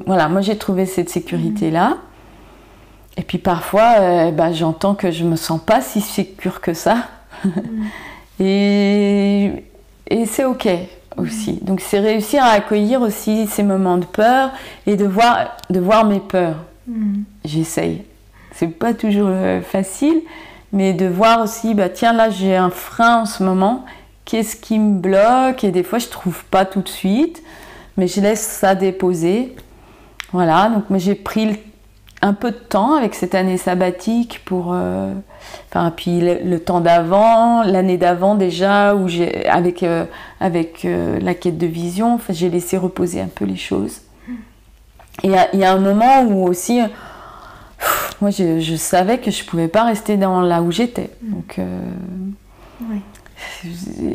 voilà, moi j'ai trouvé cette sécurité-là. Et puis parfois, j'entends que je me sens pas si sécure que ça. et c'est ok aussi. Donc c'est réussir à accueillir aussi ces moments de peur et de voir mes peurs. J'essaye. C'est pas toujours facile, mais de voir aussi, tiens là j'ai un frein en ce moment, qu'est-ce qui me bloque? Et des fois je trouve pas tout de suite, mais je laisse ça déposer. Voilà, donc moi j'ai pris un peu de temps avec cette année sabbatique pour... puis le temps d'avant, l'année d'avant déjà, où avec la quête de vision, j'ai laissé reposer un peu les choses. Et il y a un moment où aussi, moi je savais que je ne pouvais pas rester là où j'étais. Donc,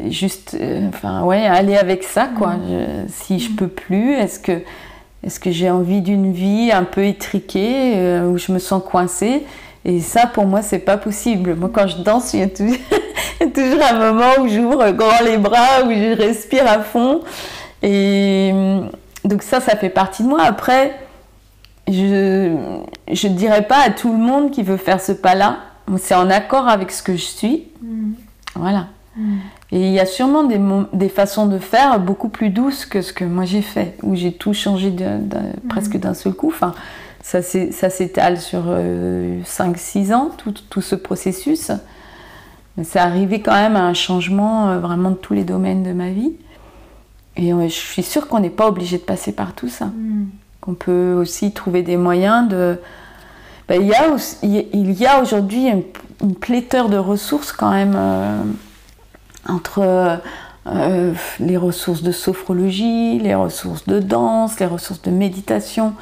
juste, aller avec ça, quoi. Si je peux plus, est-ce que j'ai envie d'une vie un peu étriquée, où je me sens coincée? Et ça, pour moi, c'est pas possible. Moi, quand je danse, Il y a toujours un moment où j'ouvre grand les bras, où je respire à fond. Et donc ça fait partie de moi. Après, je ne dirais pas à tout le monde qui veut faire ce pas-là. C'est en accord avec ce que je suis. Voilà. Et il y a sûrement des façons de faire beaucoup plus douces que ce que moi j'ai fait, où j'ai tout changé presque d'un seul coup. Enfin, ça s'étale sur 5-6 ans, tout ce processus. Mais c'est arrivé quand même à un changement vraiment de tous les domaines de ma vie. Et je suis sûre qu'on n'est pas obligé de passer par tout ça. Qu'on peut aussi trouver des moyens de... il y a aujourd'hui une pléthore de ressources quand même, entre les ressources de sophrologie, les ressources de danse, les ressources de méditation.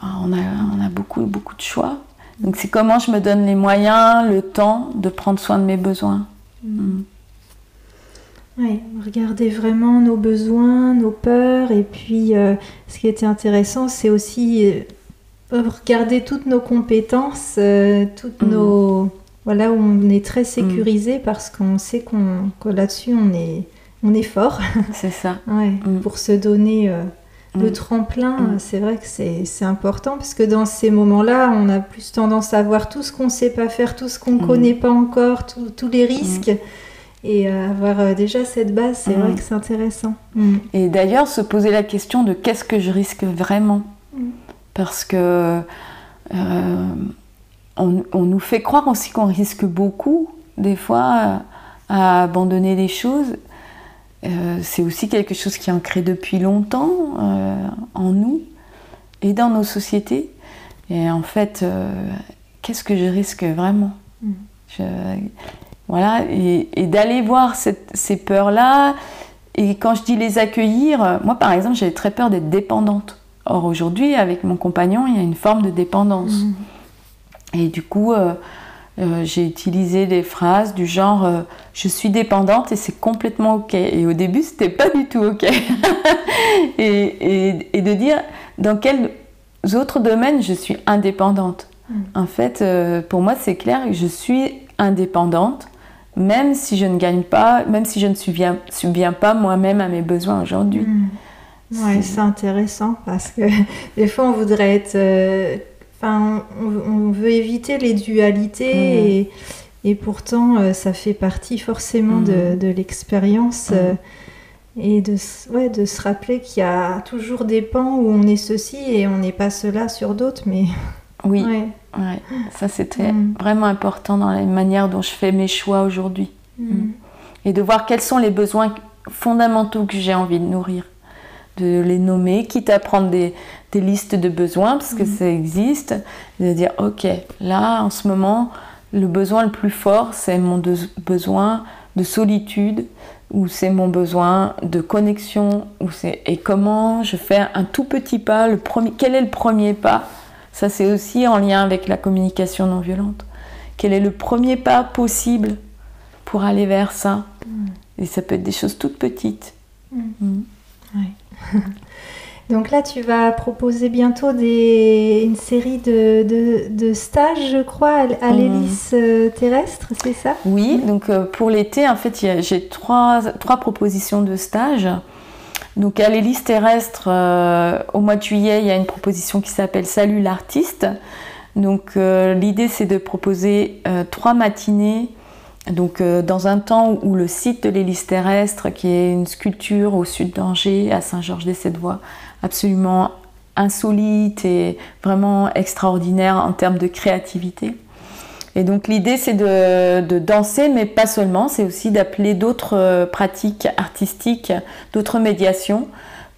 On a beaucoup de choix. Donc c'est comment je me donne les moyens, le temps de prendre soin de mes besoins. Oui, regarder vraiment nos besoins, nos peurs, et puis ce qui était intéressant, c'est aussi regarder toutes nos compétences, toutes nos... Voilà, où on est très sécurisé parce qu'on sait que là-dessus on est fort. C'est ça. Ouais, pour se donner le tremplin, c'est vrai que c'est important parce que dans ces moments-là, on a plus tendance à voir tout ce qu'on ne sait pas faire, tout ce qu'on ne connaît pas encore, tous les risques. Et avoir déjà cette base, c'est vrai que c'est intéressant. Et d'ailleurs, se poser la question de qu'est-ce que je risque vraiment. Parce que on nous fait croire aussi qu'on risque beaucoup, des fois, à abandonner des choses. C'est aussi quelque chose qui est ancré depuis longtemps en nous et dans nos sociétés. Et en fait, qu'est-ce que je risque vraiment ? Voilà, et d'aller voir ces peurs-là. Et quand je dis les accueillir, moi par exemple, j'avais très peur d'être dépendante. Or aujourd'hui, avec mon compagnon, il y a une forme de dépendance. Et du coup, j'ai utilisé des phrases du genre je suis dépendante et c'est complètement ok. Et au début, c'était pas du tout ok. et de dire dans quels autres domaines je suis indépendante. En fait, pour moi, c'est clair que je suis indépendante, même si je ne gagne pas, même si je ne subviens pas moi-même à mes besoins aujourd'hui. Ouais, c'est intéressant parce que des fois on voudrait être... on veut éviter les dualités et pourtant ça fait partie forcément de l'expérience et de se rappeler qu'il y a toujours des pans où on est ceci et on n'est pas cela sur d'autres, mais... Oui, ouais. Ça c'était vraiment important dans la manière dont je fais mes choix aujourd'hui. Et de voir quels sont les besoins fondamentaux que j'ai envie de nourrir. De les nommer, quitte à prendre des listes de besoins, parce que ça existe, de dire ok, là en ce moment, le besoin le plus fort, c'est mon besoin de solitude, ou c'est mon besoin de connexion, et comment je fais un tout petit pas, quel est le premier pas? Ça c'est aussi en lien avec la communication non violente. Quel est le premier pas possible pour aller vers ça? Et ça peut être des choses toutes petites. Ouais. Donc là, tu vas proposer bientôt une série de stages, je crois, à l'hélice terrestre, c'est ça? Oui, donc pour l'été, en fait, j'ai trois propositions de stages. Donc à l'hélice terrestre, au mois de juillet, il y a une proposition qui s'appelle Salut l'artiste. Donc l'idée, c'est de proposer 3 matinées. Donc dans un temps où le site de l'hélice terrestre, qui est une sculpture au sud d'Angers, à Saint-Georges-des-Sept-Voies, absolument insolite et vraiment extraordinaire en termes de créativité. Et donc l'idée c'est de danser, mais pas seulement, c'est aussi d'appeler d'autres pratiques artistiques, d'autres médiations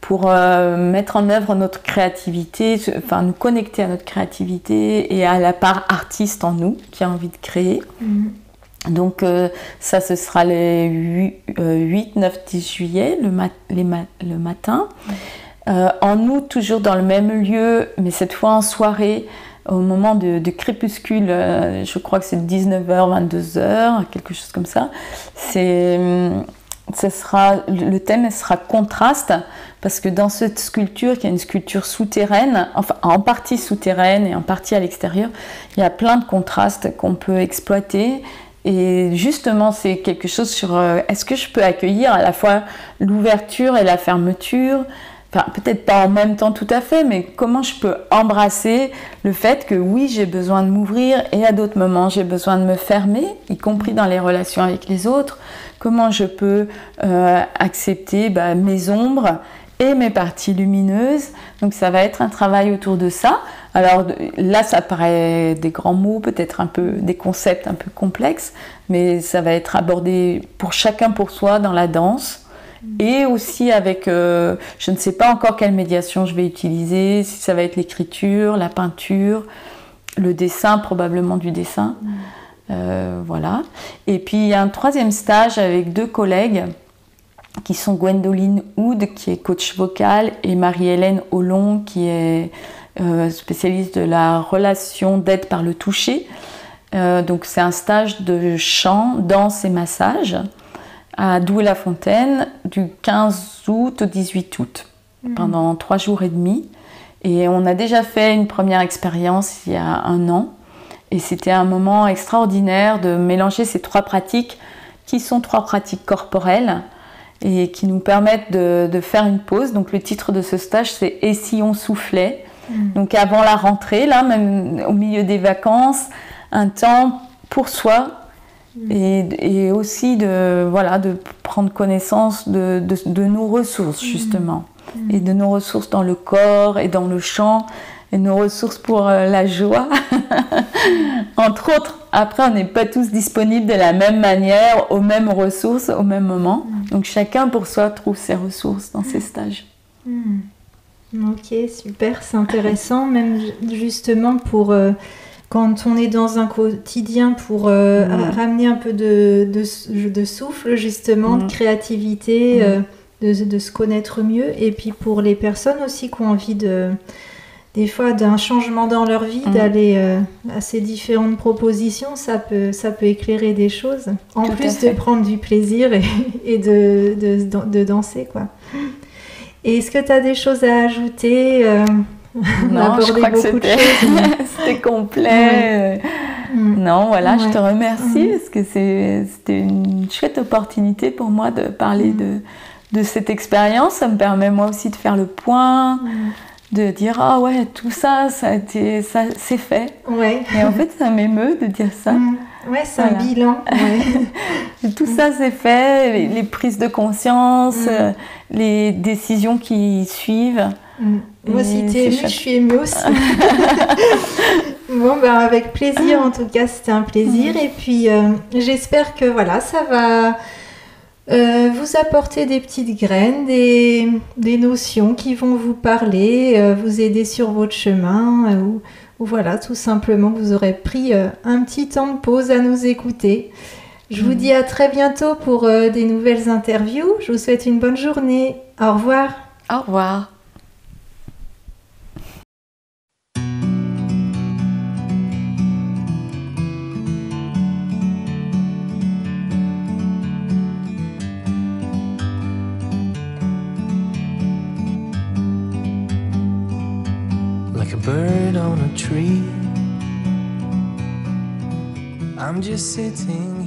pour mettre en œuvre notre créativité, enfin nous connecter à notre créativité et à la part artiste en nous qui a envie de créer. Donc ça, ce sera les 8, 9, 10 juillet, le matin. En août, toujours dans le même lieu, mais cette fois en soirée, au moment de crépuscule, je crois que c'est 19h, 22h, quelque chose comme ça. Le thème sera contraste, parce que dans cette sculpture, qui est une sculpture souterraine, enfin en partie souterraine et en partie à l'extérieur, il y a plein de contrastes qu'on peut exploiter. Et justement, c'est quelque chose sur est-ce que je peux accueillir à la fois l'ouverture et la fermeture? Enfin, peut-être pas en même temps tout à fait, mais comment je peux embrasser le fait que oui, j'ai besoin de m'ouvrir et à d'autres moments, j'ai besoin de me fermer, y compris dans les relations avec les autres. Comment je peux accepter mes ombres et mes parties lumineuses. Donc ça va être un travail autour de ça. Alors là, ça paraît des grands mots, peut-être un peu des concepts un peu complexes, mais ça va être abordé pour chacun pour soi dans la danse. Et aussi avec, je ne sais pas encore quelle médiation je vais utiliser, si ça va être l'écriture, la peinture, le dessin, probablement du dessin. Voilà. Et puis il y a un troisième stage avec 2 collègues qui sont Gwendoline Hood, qui est coach vocal, et Marie-Hélène Hollon, qui est spécialiste de la relation d'aide par le toucher. Donc c'est un stage de chant, danse et massage à Douai-la-Fontaine du 15 août au 18 août, pendant 3 jours et demi. Et on a déjà fait une première expérience il y a 1 an. Et c'était un moment extraordinaire de mélanger ces 3 pratiques qui sont 3 pratiques corporelles et qui nous permettent de faire une pause. Donc le titre de ce stage, c'est « Et si on soufflait ?» Donc avant la rentrée, là, même au milieu des vacances, un temps pour soi et aussi de prendre connaissance de nos ressources, justement. Et de nos ressources dans le corps et dans le chant, et nos ressources pour la joie. Entre autres, après, on n'est pas tous disponibles de la même manière, aux mêmes ressources, au même moment. Donc chacun pour soi trouve ses ressources dans ces stages. Ok, super, c'est intéressant, même justement pour quand on est dans un quotidien, pour ramener un peu de souffle, justement, de créativité, de se connaître mieux. Et puis pour les personnes aussi qui ont envie des fois d'un changement dans leur vie, d'aller à ces différentes propositions, ça peut éclairer des choses. En Tout plus de prendre du plaisir et de danser, quoi. Et est-ce que tu as des choses à ajouter Non, je crois que c'était complet. Non, voilà, je te remercie parce que c'était une chouette opportunité pour moi de parler de cette expérience. Ça me permet moi aussi de faire le point, de dire « Ah ouais, tout ça, c'est fait. Ouais. » Et en fait, ça m'émeut de dire ça. Ouais, c'est un bilan. Ouais. Tout ça, c'est fait, les prises de conscience, les décisions qui suivent. Moi, si t'es émue, je suis émue aussi. Bon, avec plaisir, en tout cas, c'était un plaisir. Et puis, j'espère que ça va vous apporter des petites graines, des notions qui vont vous parler, vous aider sur votre chemin, ou voilà, tout simplement, vous aurez pris un petit temps de pause à nous écouter. Je vous dis à très bientôt pour des nouvelles interviews. Je vous souhaite une bonne journée. Au revoir. Au revoir. Like a bird on a tree, I'm just sitting